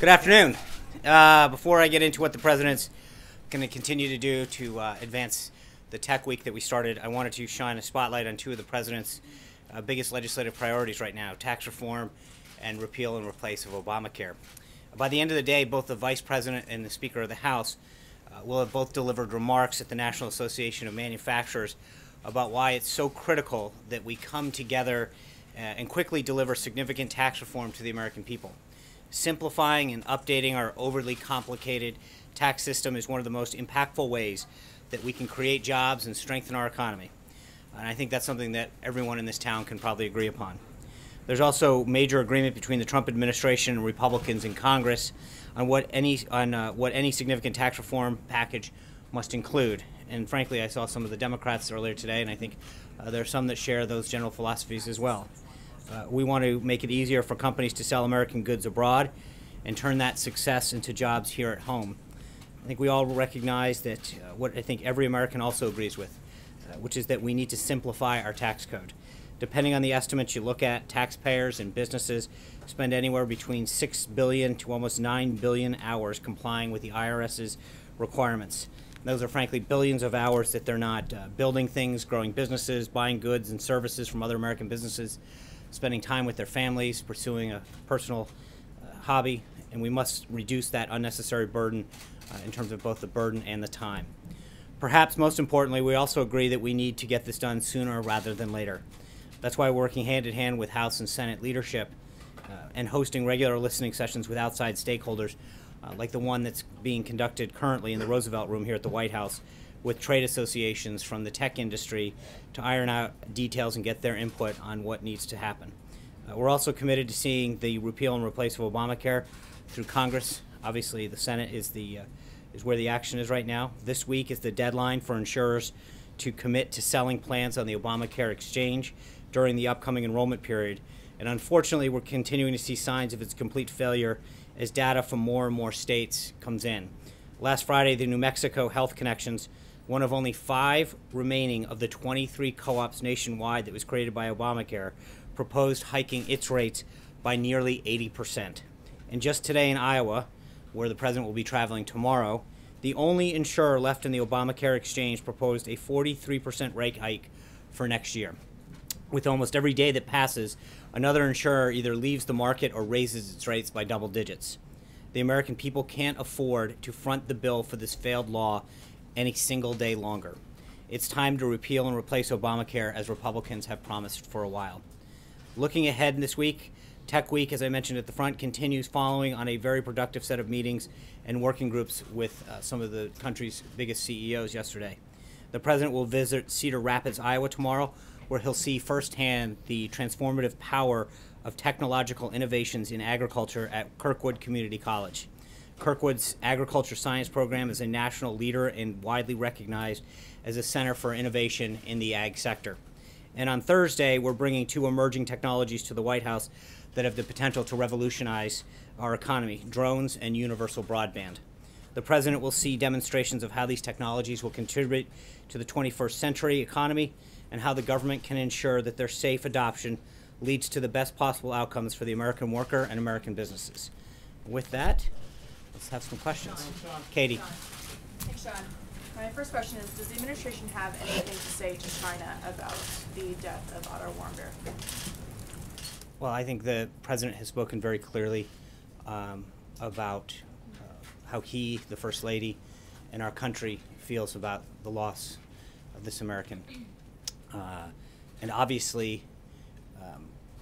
Good afternoon. Before I get into what the president's going to continue to do to advance the tech week that we started, I wanted to shine a spotlight on two of the president's biggest legislative priorities right now: tax reform and repeal and replace of Obamacare. By the end of the day, both the Vice President and the Speaker of the House will have both delivered remarks at the National Association of Manufacturers about why it's so critical that we come together and quickly deliver significant tax reform to the American people. Simplifying and updating our overly complicated tax system is one of the most impactful ways that we can create jobs and strengthen our economy. And I think that's something that everyone in this town can probably agree upon. There's also major agreement between the Trump administration and Republicans in Congress on what any significant tax reform package must include. And frankly, I saw some of the Democrats earlier today, and I think there are some that share those general philosophies as well. We want to make it easier for companies to sell American goods abroad and turn that success into jobs here at home. I think we all recognize that what I think every American also agrees with, which is that we need to simplify our tax code. Depending on the estimates you look at, taxpayers and businesses spend anywhere between 6 billion to almost 9 billion hours complying with the IRS's requirements. Those are frankly billions of hours that they're not building things, growing businesses, buying goods and services from other American businesses, spending time with their families, pursuing a personal hobby, and we must reduce that unnecessary burden in terms of both the burden and the time. Perhaps most importantly, we also agree that we need to get this done sooner rather than later. That's why we're working hand in hand with House and Senate leadership and hosting regular listening sessions with outside stakeholders like the one that's being conducted currently in the Roosevelt Room here at the White House with trade associations from the tech industry to iron out details and get their input on what needs to happen. We're also committed to seeing the repeal and replace of Obamacare through Congress. Obviously, the Senate is where the action is right now. This week is the deadline for insurers to commit to selling plans on the Obamacare exchange during the upcoming enrollment period. And unfortunately, we're continuing to see signs of its complete failure as data from more and more states comes in. Last Friday, the New Mexico Health Connections, one of only 5 remaining of the 23 co-ops nationwide that was created by Obamacare, proposed hiking its rates by nearly 80%. And just today in Iowa, where the president will be traveling tomorrow, the only insurer left in the Obamacare exchange proposed a 43% rate hike for next year. With almost every day that passes, another insurer either leaves the market or raises its rates by double digits. The American people can't afford to front the bill for this failed law any single day longer. It's time to repeal and replace Obamacare, as Republicans have promised for a while. Looking ahead this week, Tech Week, as I mentioned at the front, continues following on a very productive set of meetings and working groups with some of the country's biggest CEOs yesterday. The president will visit Cedar Rapids, Iowa tomorrow, where he'll see firsthand the transformative power of technological innovations in agriculture at Kirkwood Community College. Kirkwood's agriculture science program is a national leader and widely recognized as a center for innovation in the ag sector. And on Thursday, we're bringing 2 emerging technologies to the White House that have the potential to revolutionize our economy: drones and universal broadband. The president will see demonstrations of how these technologies will contribute to the 21st century economy and how the government can ensure that their safe adoption leads to the best possible outcomes for the American worker and American businesses. With that, let's have some questions. Katie. Thanks, Sean. My first question is, does the administration have anything to say to China about the death of Otto Warmbier? Well, I think the president has spoken very clearly about how he, the First Lady, and our country feels about the loss of this American. And obviously,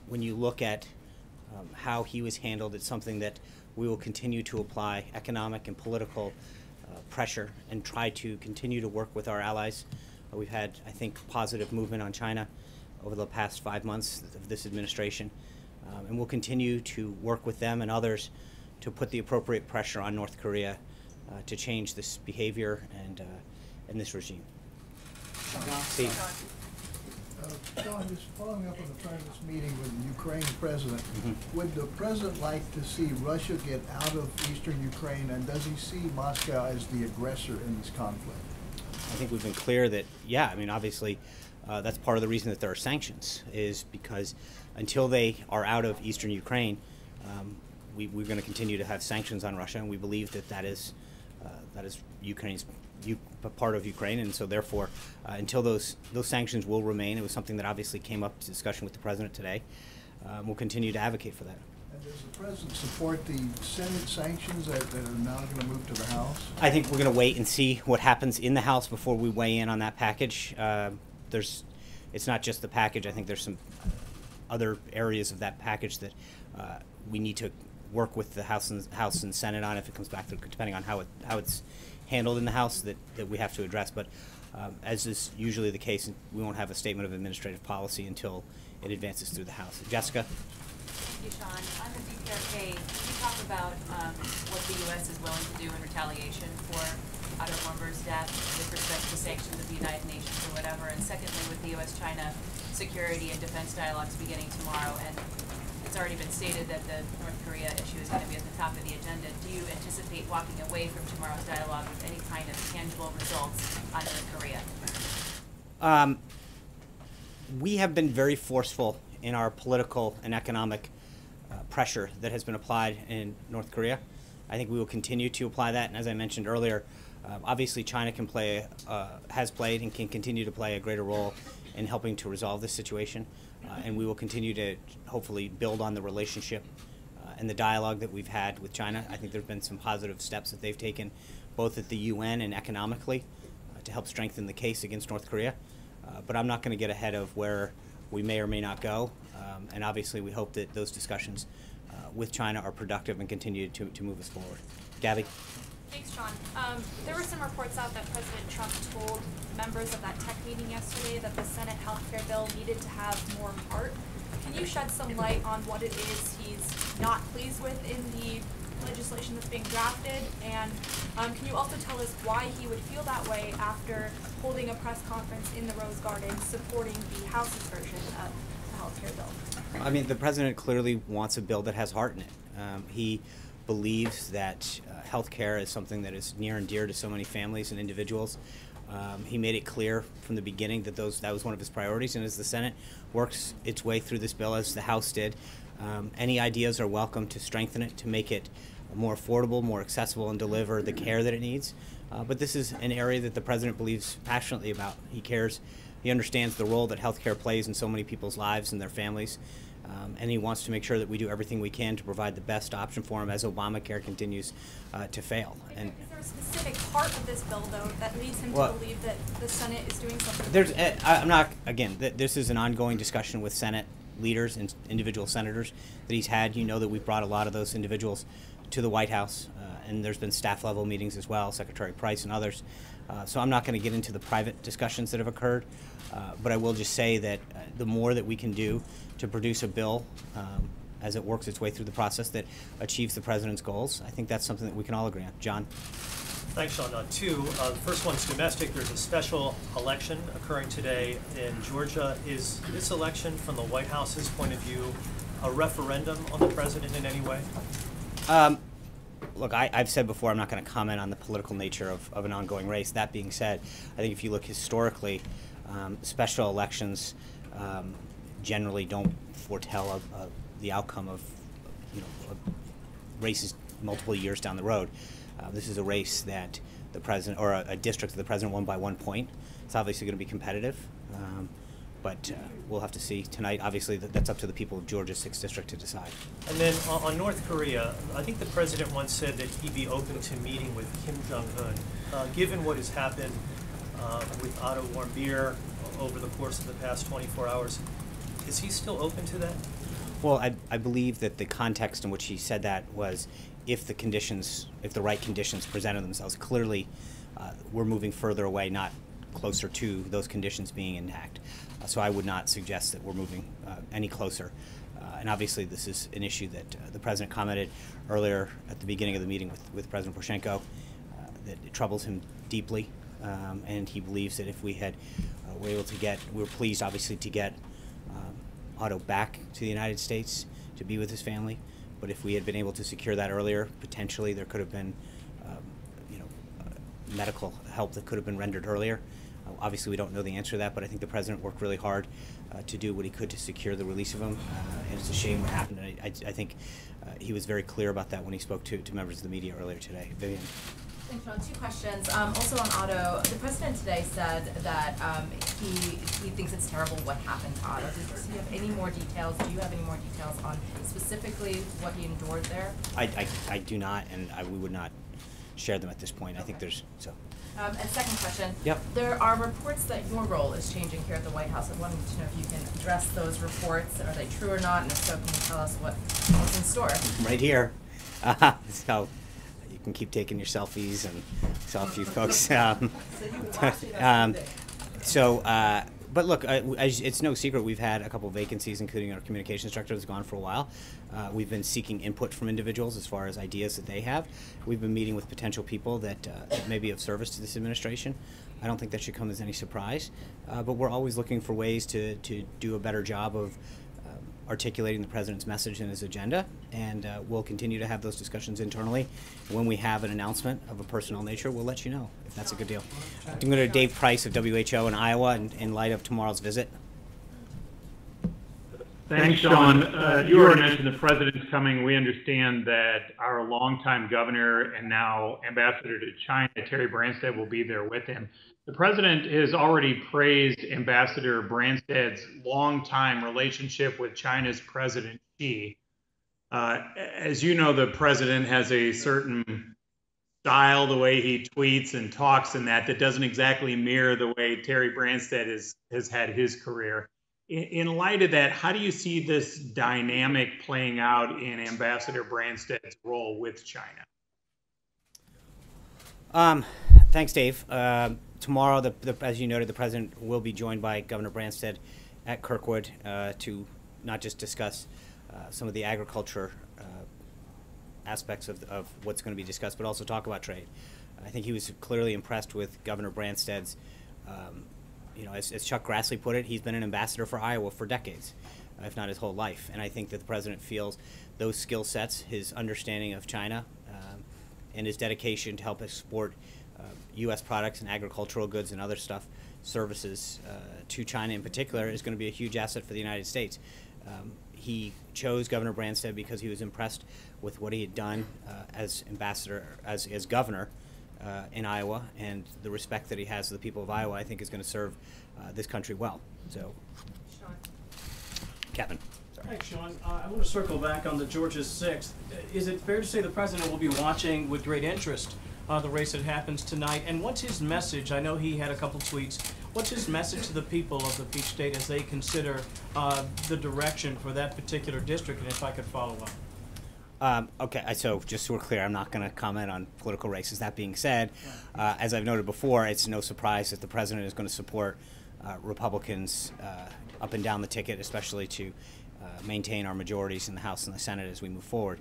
when you look at how he was handled, it's something that we will continue to apply economic and political pressure and try to continue to work with our allies. We've had, I think, positive movement on China over the past 5 months of this administration, and we'll continue to work with them and others to put the appropriate pressure on North Korea to change this behavior and this regime. Steve. John, just following up on the president's meeting with the Ukraine president, would the president like to see Russia get out of eastern Ukraine, and does he see Moscow as the aggressor in this conflict? I think we've been clear that, yeah, I mean, obviously, that's part of the reason that there are sanctions, is because until they are out of eastern Ukraine, we're going to continue to have sanctions on Russia, and we believe that is Ukraine's part of Ukraine, and so therefore, until those sanctions will remain, it was something that obviously came up to discussion with the president today. We'll continue to advocate for that. And does the president support the Senate sanctions that are now going to move to the House? I think we're going to wait and see what happens in the House before we weigh in on that package. It's not just the package. I think there's some other areas of that package that we need to work with the House and Senate on if it comes back to, depending on how it's handled in the House, that we have to address. But as is usually the case, we won't have a statement of administrative policy until it advances through the House. Jessica? Thank you, Sean. On the DPRK, can you talk about what the U.S. is willing to do in retaliation for Otto Warmberg's death with respect to sanctions of the United Nations or whatever? And secondly, with the U.S.-China security and defense dialogues beginning tomorrow, and it's already been stated that the North Korea issue is going to be at the top of the agenda, do you anticipate walking away from tomorrow's dialogue with any kind of tangible results on North Korea? We have been very forceful in our political and economic pressure that has been applied in North Korea. I think we will continue to apply that, and as I mentioned earlier, obviously China has played and can continue to play a greater role in helping to resolve this situation, and we will continue to hopefully build on the relationship and the dialogue that we've had with China. I think there have been some positive steps that they've taken both at the UN and economically to help strengthen the case against North Korea, but I'm not going to get ahead of where we may or may not go, and obviously we hope that those discussions with China are productive and continue to move us forward. Gabby? Thanks, Sean. There were some reports out that President Trump told members of that tech meeting yesterday that the Senate healthcare bill needed to have more heart. Can you shed some light on what it is he's not pleased with in the legislation that's being drafted? And can you also tell us why he would feel that way after holding a press conference in the Rose Garden supporting the House's version of the healthcare bill? I mean, the president clearly wants a bill that has heart in it. He believes that health care is something that is near and dear to so many families and individuals. He made it clear from the beginning that that was one of his priorities, and as the Senate works its way through this bill, as the House did, any ideas are welcome to strengthen it, to make it more affordable, more accessible, and deliver the care that it needs. But this is an area that the president believes passionately about. He cares. He understands the role that healthcare plays in so many people's lives and their families. And he wants to make sure that we do everything we can to provide the best option for him as Obamacare continues to fail. And is there a specific part of this bill, though, that leads him to believe that the Senate is doing something? I'm not, again, this is an ongoing discussion with Senate leaders and individual senators that he's had. You know that we've brought a lot of those individuals to the White House, and there's been staff level meetings as well, Secretary Price and others. So I'm not going to get into the private discussions that have occurred, but I will just say that the more that we can do to produce a bill as it works its way through the process that achieves the president's goals, I think that's something that we can all agree on. John? Thanks, Sean. Two. The first one's domestic. There's a special election occurring today in Georgia. Is this election, from the White House's point of view, a referendum on the president in any way? Look, I've said before I'm not going to comment on the political nature of an ongoing race. That being said, I think if you look historically, special elections generally don't foretell the outcome of races multiple years down the road. This is a race that the president, or a district that the president won by 1 point. It's obviously going to be competitive, but we'll have to see tonight. Obviously, that's up to the people of Georgia's 6th district to decide. And then on North Korea, I think the president once said that he'd be open to meeting with Kim Jong-un. Given what has happened with Otto Warmbier over the course of the past 24 hours, is he still open to that? Well, I believe that the context in which he said that was if the right conditions presented themselves. Clearly, we're moving further away, not closer to those conditions being intact. So I would not suggest that we're moving any closer. And obviously, this is an issue that the president commented earlier at the beginning of the meeting with President Poroshenko, that it troubles him deeply, and he believes that if we were pleased, obviously, to get Otto back to the United States to be with his family. But if we had been able to secure that earlier, potentially there could have been medical help that could have been rendered earlier. Obviously, we don't know the answer to that, but I think the president worked really hard to do what he could to secure the release of him, and it's a shame what happened. And I think he was very clear about that when he spoke to members of the media earlier today. Vivian. Thanks, Sean. Two questions. Also on Otto, the president today said that he thinks it's terrible what happened to Otto. Does he have any more details? Do you have any more details on specifically what he endured there? I do not, and we would not share them at this point. I think there's so. And second question. Yep. There are reports that your role is changing here at the White House. I wanted to know if you can address those reports. Are they true or not? And if so, can you tell us what's in store? Right here. So you can keep taking your selfies and saw a few folks. But look, it's no secret we've had a couple vacancies, including our communications director that's gone for a while. We've been seeking input from individuals as far as ideas that they have. We've been meeting with potential people that may be of service to this administration. I don't think that should come as any surprise, but we're always looking for ways to do a better job of articulating the president's message and his agenda, and we'll continue to have those discussions internally. When we have an announcement of a personnel nature, we'll let you know if that's a good deal. I'm going to go to Dave Price of WHO in Iowa in light of tomorrow's visit. Thanks, Sean. You already mentioned the president's coming. We understand that our longtime governor and now ambassador to China, Terry Branstad, will be there with him. The president has already praised Ambassador Branstad's longtime relationship with China's President Xi. As you know, the president has a certain style, the way he tweets and talks, and that doesn't exactly mirror the way Terry Branstad has had his career. In light of that, how do you see this dynamic playing out in Ambassador Branstad's role with China? Thanks, Dave. Tomorrow, as you noted, the president will be joined by Governor Branstad at Kirkwood to not just discuss some of the agriculture aspects of what's going to be discussed, but also talk about trade. I think he was clearly impressed with Governor Branstad's, as Chuck Grassley put it, he's been an ambassador for Iowa for decades, if not his whole life. And I think that the president feels those skill sets, his understanding of China, and his dedication to help export U.S. products and agricultural goods and other stuff, services to China in particular, is going to be a huge asset for the United States. He chose Governor Branstad because he was impressed with what he had done as ambassador, as governor in Iowa, and the respect that he has for the people of Iowa, I think, is going to serve this country well. So, Sean. Kevin. Thanks, Sean. I want to circle back on the Georgia 6th. Is it fair to say the president will be watching with great interest the race that happens tonight? And what's his message? I know he had a couple tweets. What's his message to the people of the Peach State as they consider the direction for that particular district? And if I could follow up. Okay, so just so we're clear, I'm not going to comment on political races. That being said, as I've noted before, it's no surprise that the president is going to support Republicans up and down the ticket, especially to maintain our majorities in the House and the Senate as we move forward.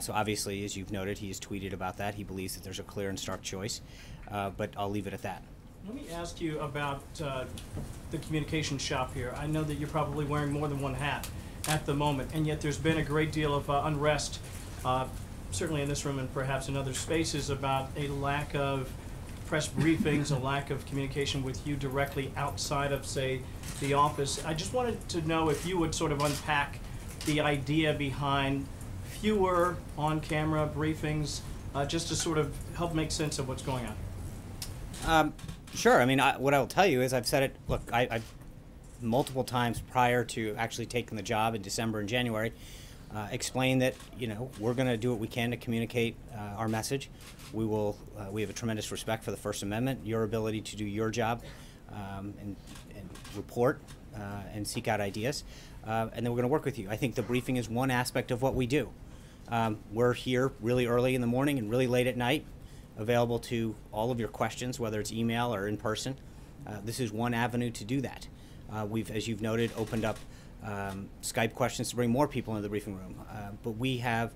So obviously, as you've noted, he has tweeted about that. He believes that there's a clear and stark choice, but I'll leave it at that. Let me ask you about the communication shop here. I know that you're probably wearing more than one hat at the moment, and yet there's been a great deal of unrest, certainly in this room and perhaps in other spaces, about a lack of press briefings, a lack of communication with you directly outside of, say, the office. I just wanted to know if you would sort of unpack the idea behind fewer on-camera briefings, just to sort of help make sense of what's going on. Sure. I mean, what I will tell you is I've said it, look, I've multiple times prior to actually taking the job in December and January, explained that, we're going to do what we can to communicate our message. We have a tremendous respect for the First Amendment, your ability to do your job and report and seek out ideas. And then we're going to work with you. I think the briefing is one aspect of what we do. We're here really early in the morning and really late at night, available to all of your questions, whether it's email or in person. This is one avenue to do that. We've, as you've noted, opened up Skype questions to bring more people into the briefing room. But we have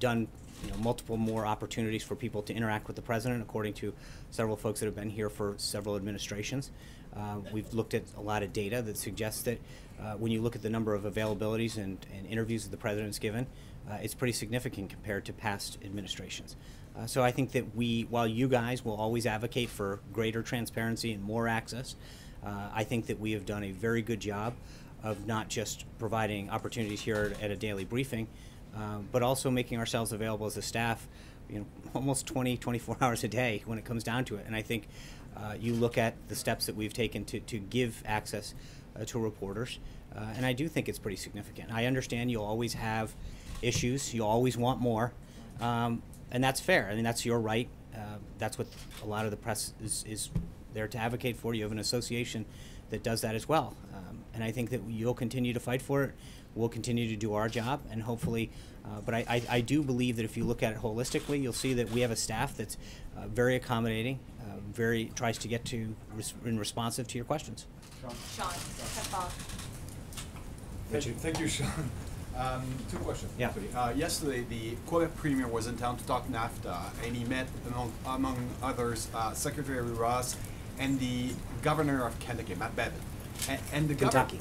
done multiple more opportunities for people to interact with the president, according to several folks that have been here for several administrations. We've looked at a lot of data that suggests that when you look at the number of availabilities and interviews that the president's given, it's pretty significant compared to past administrations. So I think that while you guys will always advocate for greater transparency and more access, I think that we have done a very good job of not just providing opportunities here at a daily briefing, but also making ourselves available as a staff, almost 24 hours a day when it comes down to it. And I think you look at the steps that we've taken to give access to reporters, and I do think it's pretty significant. I understand you'll always have issues, you'll always want more, and that's fair. I mean, that's your right. That's what a lot of the press is there to advocate for. You have an association that does that as well. And I think that you'll continue to fight for it. We'll continue to do our job, and hopefully, but I do believe that if you look at it holistically, you'll see that we have a staff that's very accommodating, tries to get to and responsive to your questions. Sean, Thank you, Sean. Two questions. Yeah. Yesterday, the Quebec Premier was in town to talk NAFTA, and he met, among others, Secretary Ross and the Governor of Kentucky, Matt Bevin. And the Kentucky.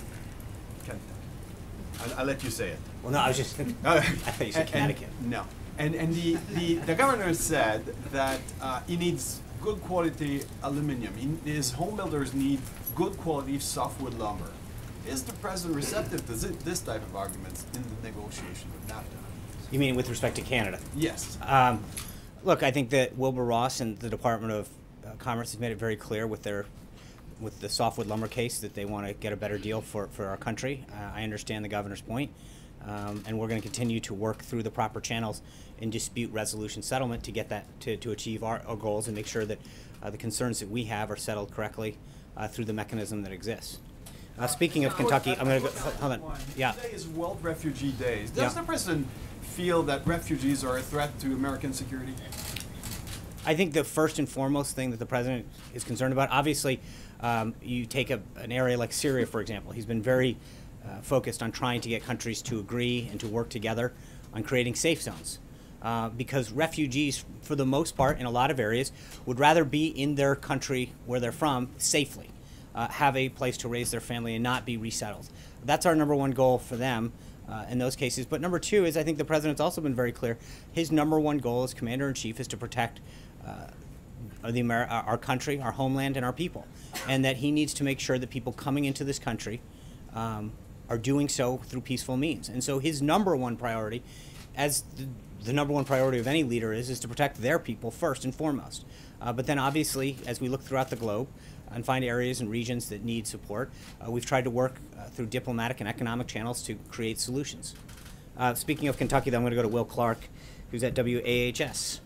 I'll let you say it. Well, no, I was just. I thought you said Connecticut. No. And the governor said that he needs good quality aluminum. His home builders need good quality softwood lumber. Is the president receptive to this type of arguments in the negotiation with NAFTA? You mean with respect to Canada? Yes. Look, I think that Wilbur Ross and the Department of Commerce has made it very clear with the softwood lumber case that they want to get a better deal for our country. I understand the governor's point, and we're going to continue to work through the proper channels in dispute resolution settlement to get that to achieve our goals and make sure that the concerns that we have are settled correctly through the mechanism that exists. Speaking of Kentucky, I'm going to go. Hold on. Yeah. Today is World Refugee Day. Does the president feel that refugees are a threat to American security? I think the first and foremost thing that the president is concerned about, obviously, you take an area like Syria, for example. He's been very focused on trying to get countries to agree and to work together on creating safe zones. Because refugees, for the most part, in a lot of areas, would rather be in their country where they're from safely, have a place to raise their family and not be resettled. That's our number one goal for them in those cases. But number two is I think the president's also been very clear. His number one goal as commander-in-chief is to protect our country, our homeland, and our people. And that he needs to make sure that people coming into this country are doing so through peaceful means. And so his number one priority, as the number one priority of any leader is to protect their people first and foremost. But then obviously, as we look throughout the globe and find areas and regions that need support, we've tried to work through diplomatic and economic channels to create solutions. Speaking of Kentucky, then I'm going to go to Will Clark, who's at WAHS.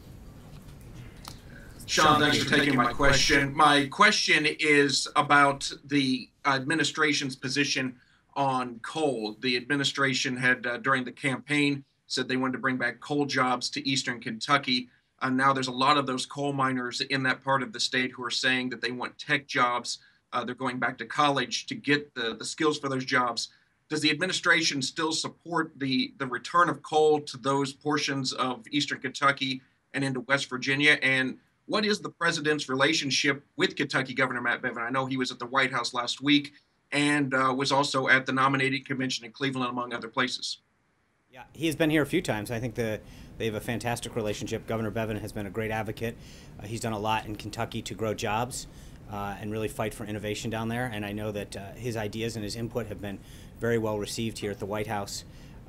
Sean, thanks for taking my question. My question is about the administration's position on coal. The administration had, during the campaign, said they wanted to bring back coal jobs to eastern Kentucky. And now there's a lot of those coal miners in that part of the state who are saying that they want tech jobs. They're going back to college to get the skills for those jobs. Does the administration still support the return of coal to those portions of eastern Kentucky and into West Virginia? And what is the president's relationship with Kentucky Governor Matt Bevin? I know he was at the White House last week and was also at the nominating convention in Cleveland, among other places. Yeah, he has been here a few times. I think they have a fantastic relationship. Governor Bevin has been a great advocate. He's done a lot in Kentucky to grow jobs and really fight for innovation down there. And I know that his ideas and his input have been very well received here at the White House.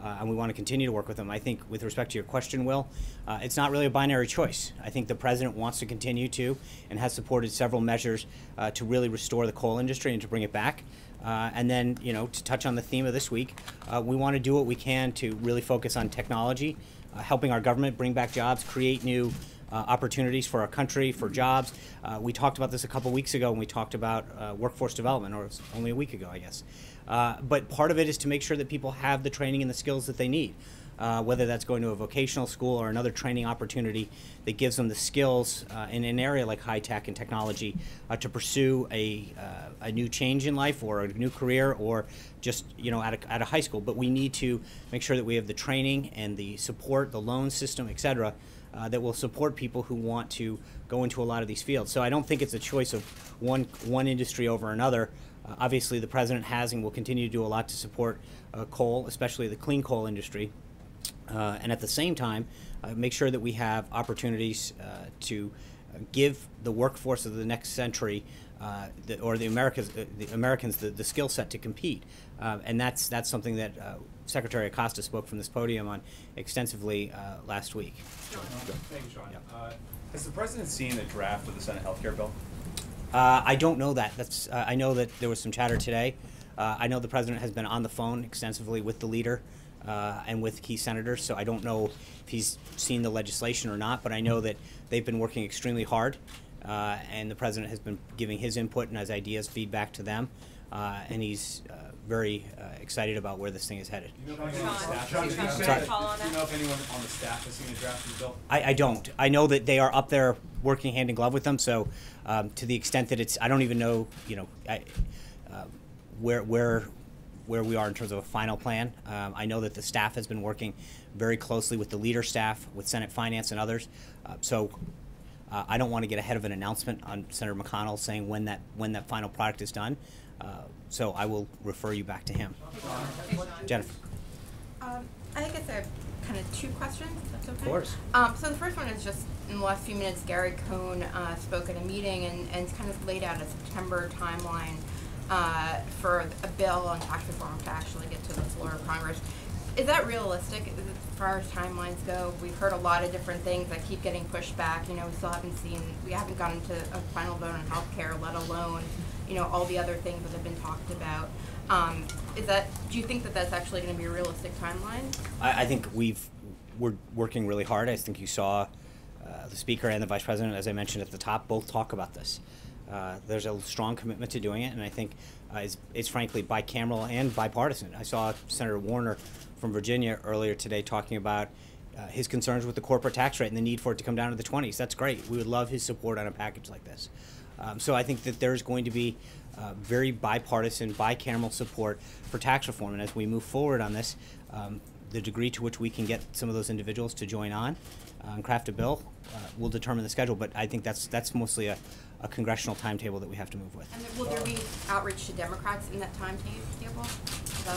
And we want to continue to work with him. I think with respect to your question, Will, it's not really a binary choice. I think the president wants to continue to and has supported several measures to really restore the coal industry and to bring it back. And then, to touch on the theme of this week, we want to do what we can to really focus on technology, helping our government bring back jobs, create new opportunities for our country, for jobs. We talked about this a couple weeks ago when we talked about workforce development, or it was only a week ago, I guess. But part of it is to make sure that people have the training and the skills that they need, whether that's going to a vocational school or another training opportunity that gives them the skills in an area like high tech and technology to pursue a new change in life or a new career or just at a high school. But we need to make sure that we have the training and the support, the loan system, et cetera, that will support people who want to go into a lot of these fields. So I don't think it's a choice of one industry over another. Obviously, the president has and will continue to do a lot to support coal, especially the clean coal industry. and at the same time, make sure that we have opportunities to give the workforce of the next century, or the Americans, the skill set to compete, and that's something that Secretary Acosta spoke from this podium on extensively last week. Thank you, Sean. Has the president seen a draft of the Senate healthcare bill? I don't know that. I know that there was some chatter today. I know the president has been on the phone extensively with the leader and with key senators, so I don't know if he's seen the legislation or not, but I know that they've been working extremely hard, and the president has been giving his input and his ideas, feedback to them, and he's very excited about where this thing is headed. Do you know if anyone on the staff has seen a draft of the bill? I don't. I know that they are up there working hand in glove with them, so to the extent that it's, I don't even know, where we are in terms of a final plan. I know that the staff has been working very closely with the leader staff, with Senate Finance and others. I don't want to get ahead of an announcement on Senator McConnell saying when that final product is done. So I will refer you back to him. Jennifer. I think it's a kind of two questions, if that's okay. Of course. So the first one is just in the last few minutes, Gary Cohn spoke at a meeting and kind of laid out a September timeline for a bill on tax reform to actually get to the floor of Congress. Is that realistic as far as timelines go? We've heard a lot of different things that keep getting pushed back. We still we haven't gotten to a final vote on health care, let alone, all the other things that have been talked about. Do you think that that's actually going to be a realistic timeline? I think we're working really hard. I think you saw the Speaker and the Vice President, as I mentioned at the top, both talk about this. There's a strong commitment to doing it, and I think it's frankly bicameral and bipartisan. I saw Senator Warner from Virginia earlier today talking about his concerns with the corporate tax rate and the need for it to come down to the 20s. That's great. We would love his support on a package like this. So I think that there's going to be very bipartisan, bicameral support for tax reform, and as we move forward on this, the degree to which we can get some of those individuals to join on and craft a bill will determine the schedule, but I think that's mostly a congressional timetable that we have to move with. And will there be outreach to Democrats in that timetable?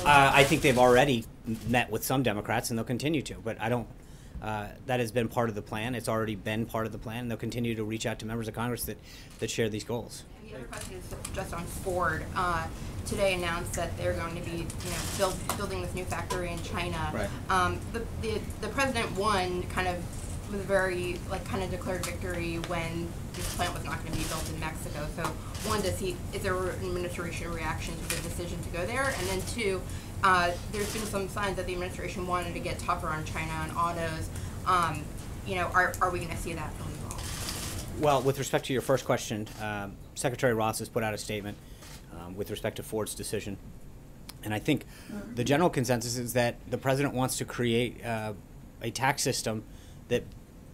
I think they've already met with some Democrats, and they'll continue to, but I don't. That has been part of the plan. It's already been part of the plan, and they'll continue to reach out to members of Congress that share these goals. And the other question is just on Ford. Today announced that they're going to be, building this new factory in China. Right. The president won was very kind of declared victory when this plant was not going to be built in Mexico. So one, is there an administration reaction to the decision to go there? And then two, there's been some signs that the administration wanted to get tougher on China on autos. Are we going to see that from the law? Well, with respect to your first question, Secretary Ross has put out a statement with respect to Ford's decision. And I think the general consensus is that the president wants to create a tax system that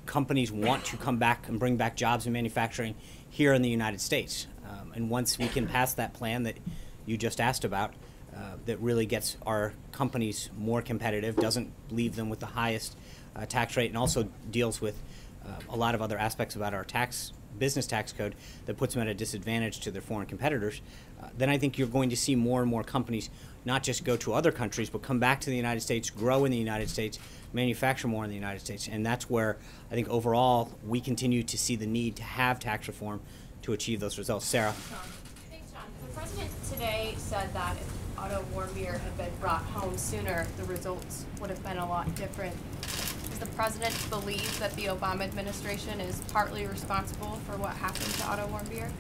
companies want to come back and bring back jobs and manufacturing here in the United States. And once we can pass that plan that you just asked about, that really gets our companies more competitive, doesn't leave them with the highest tax rate, and also deals with a lot of other aspects about our business tax code that puts them at a disadvantage to their foreign competitors, then I think you're going to see more and more companies not just go to other countries, but come back to the United States, grow in the United States, manufacture more in the United States. And that's where I think overall we continue to see the need to have tax reform to achieve those results. Sarah? Thanks, John. The president today said that if Otto Warmbier had been brought home sooner, the results would have been a lot different. Does the president believe that the Obama administration is partly responsible for what happened to Otto Warmbier?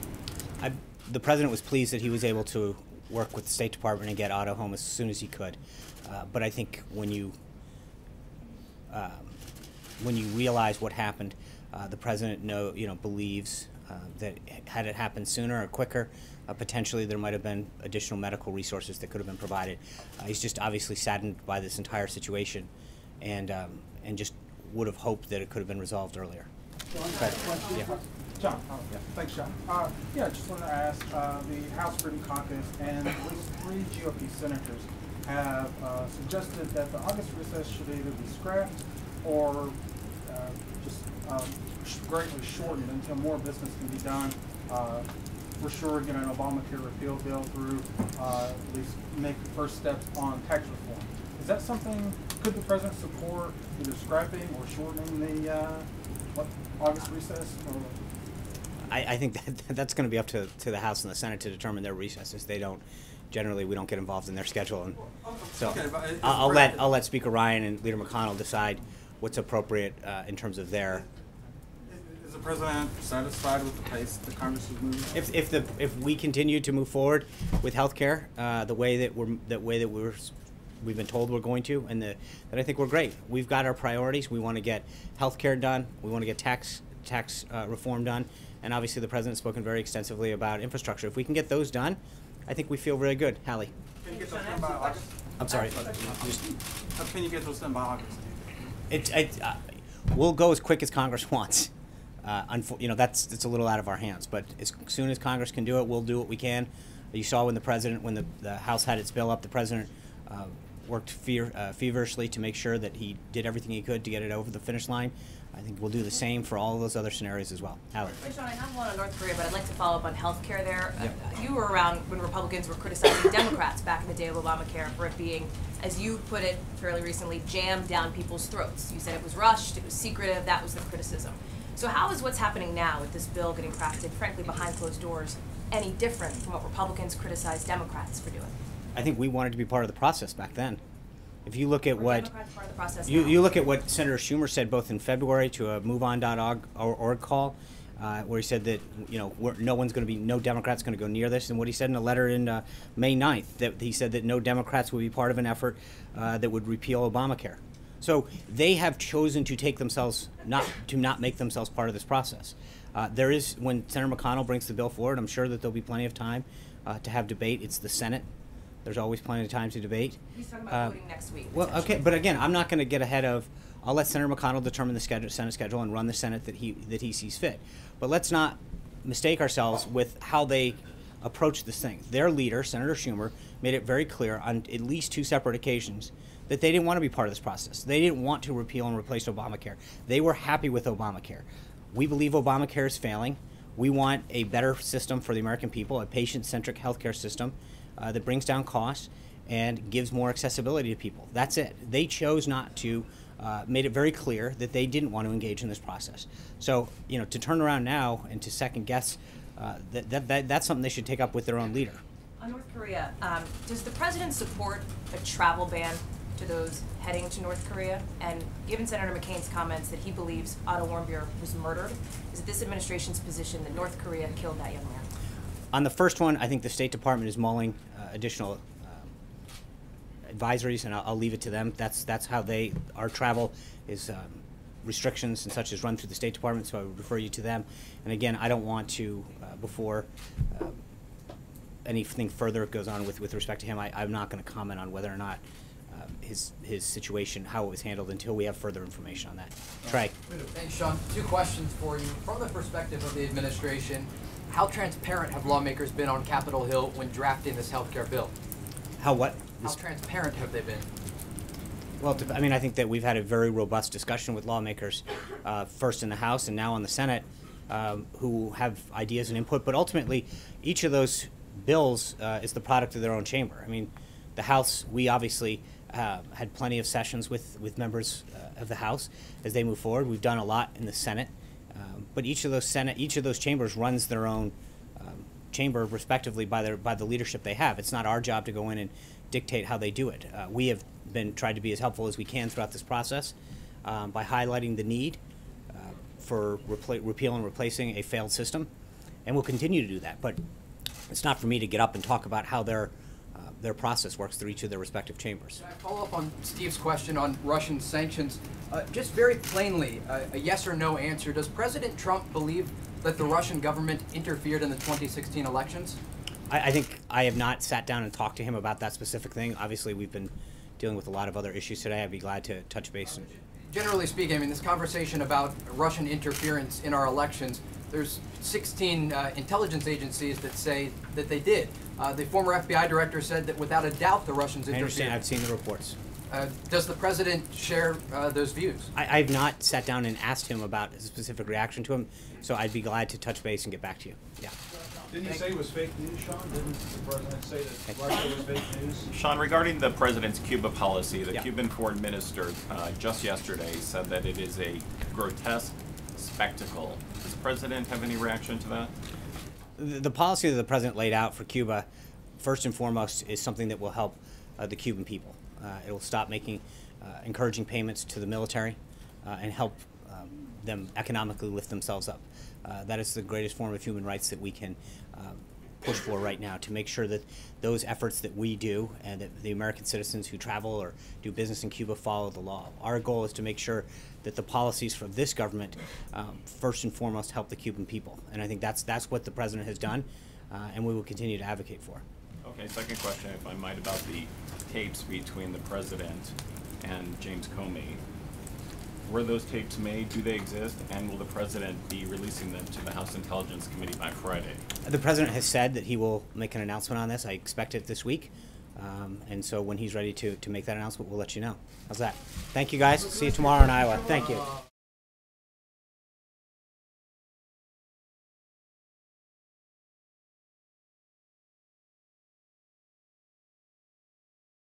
The president was pleased that he was able to work with the State Department and get Otto home as soon as he could. But I think when you realize what happened, the president believes that had it happened sooner or quicker, potentially there might have been additional medical resources that could have been provided. He's just obviously saddened by this entire situation, and just would have hoped that it could have been resolved earlier. John, thanks, John. Just wanted to ask, the House Freedom Caucus and at least 3 GOP senators have suggested that the August recess should either be scrapped or greatly shortened until more business can be done. For sure, get an Obamacare repeal bill through, at least make the first steps on tax reform. Is that something Could the president support either scrapping or shortening the August recess? Or? I think that's going to be up to the House and the Senate to determine their recesses. They don't generally, we don't get involved in their schedule, and so Okay, but I'll let Speaker Ryan and Leader McConnell decide what's appropriate in terms of their. Is the president satisfied with the pace the Congress is moving? If we continue to move forward with health care the way that we've been told we're going to, and that I think we're great. We've got our priorities. We want to get health care done. We want to get tax reform done, and obviously the president's spoken very extensively about infrastructure. If we can get those done, I think we feel very good. Hallie. Can you get those done by August? I'm sorry. How can you get those done by August? We'll go as quick as Congress wants. It's a little out of our hands, but as soon as Congress can do it, we'll do what we can. You saw when the House had its bill up, the president worked feverishly to make sure that he did everything he could to get it over the finish line. I think we'll do the same for all of those other scenarios as well. Hallie. Sean, I have one on North Korea, but I'd like to follow up on health care there. Yep. You were around when Republicans were criticizing Democrats back in the day of Obamacare for it being, as you put it fairly recently, jammed down people's throats. You said it was rushed, it was secretive, that was the criticism. So how is what's happening now with this bill getting crafted, frankly, behind closed doors, any different from what Republicans criticized Democrats for doing? I think we wanted to be part of the process back then. If you look at what you look at what Senator Schumer said both in February to a MoveOn.org call, where he said that no Democrats going to go near this, and what he said in a letter in May 9th, that he said that no Democrats would be part of an effort that would repeal Obamacare. So they have chosen to not make themselves part of this process. When Senator McConnell brings the bill forward, I'm sure that there'll be plenty of time to have debate. It's the Senate. There's always plenty of time to debate. He's talking about voting next week. Well, okay, but again, I'm not going to get ahead of. I'll let Senator McConnell determine the Senate schedule and run the Senate that he sees fit. But let's not mistake ourselves with how they approach this thing. Their leader, Senator Schumer, made it very clear on at least 2 separate occasions that they didn't want to be part of this process. They didn't want to repeal and replace Obamacare. They were happy with Obamacare. We believe Obamacare is failing. We want a better system for the American people, a patient-centric healthcare system that brings down costs and gives more accessibility to people. That's it. They chose not to, made it very clear that they didn't want to engage in this process. So, to turn around now and to second guess, that's something they should take up with their own leader. On North Korea, does the president support a travel ban to those heading to North Korea? And given Senator McCain's comments that he believes Otto Warmbier was murdered, is it this administration's position that North Korea killed that young man? On the first one, I think the State Department is mulling additional advisories, and I'll leave it to them. That's how our travel is restrictions and such is run through the State Department, so I would refer you to them. And again, I don't want to, before anything further goes on with respect to him, I'm not going to comment on whether or not his situation, how it was handled, until we have further information on that. Trey. Thanks, Sean. 2 questions for you. From the perspective of the administration, how transparent have lawmakers been on Capitol Hill when drafting this health care bill? How what? How transparent have they been? Well, I think that we've had a very robust discussion with lawmakers, first in the House and now on the Senate, who have ideas and input. But ultimately, each of those bills is the product of their own chamber. I mean, the House, we obviously had plenty of sessions with members of the House as they move forward. We've done a lot in the Senate. But each of those chambers runs their own chamber respectively by the leadership they have. It's not our job to go in and dictate how they do it. We have tried to be as helpful as we can throughout this process by highlighting the need for repeal and replacing a failed system, and we'll continue to do that. But it's not for me to get up and talk about how their process works through each of their respective chambers. Can I follow up on Steve's question on Russian sanctions? Just very plainly, a yes or no answer. Does President Trump believe that the Russian government interfered in the 2016 elections? I think I have not sat down and talked to him about that specific thing. Obviously, we've been dealing with a lot of other issues today. I'd be glad to touch base. Generally speaking, I mean, this conversation about Russian interference in our elections, there's 16 intelligence agencies that say that they did. The former FBI director said that without a doubt the Russians interfered. I understand. I've seen the reports. Does the president share those views? I've not sat down and asked him about a specific reaction to him, so I'd be glad to touch base and get back to you. Yeah. Didn't you say it was fake news, Sean? Didn't the president say that Russia was fake news? Sean, regarding the president's Cuba policy, the Yeah. Cuban foreign minister just yesterday said that it is a grotesque spectacle. Does the president have any reaction to that? The policy that the president laid out for Cuba, first and foremost, is something that will help the Cuban people. It will stop making encouraging payments to the military and help them economically lift themselves up. That is the greatest form of human rights that we can push for right now, to make sure that those efforts that we do and that the American citizens who travel or do business in Cuba follow the law. Our goal is to make sure that the policies from this government first and foremost help the Cuban people, and I think that's what the president has done, and we will continue to advocate for. Okay, second question, if I might, about the tapes between the president and James Comey. Were those tapes made? Do they exist? And will the president be releasing them to the House Intelligence Committee by Friday? The president has said that he will make an announcement on this. I expect it this week. And so when he's ready to make that announcement, we'll let you know. How's that? Thank you, guys. See you tomorrow in Iowa. Thank you.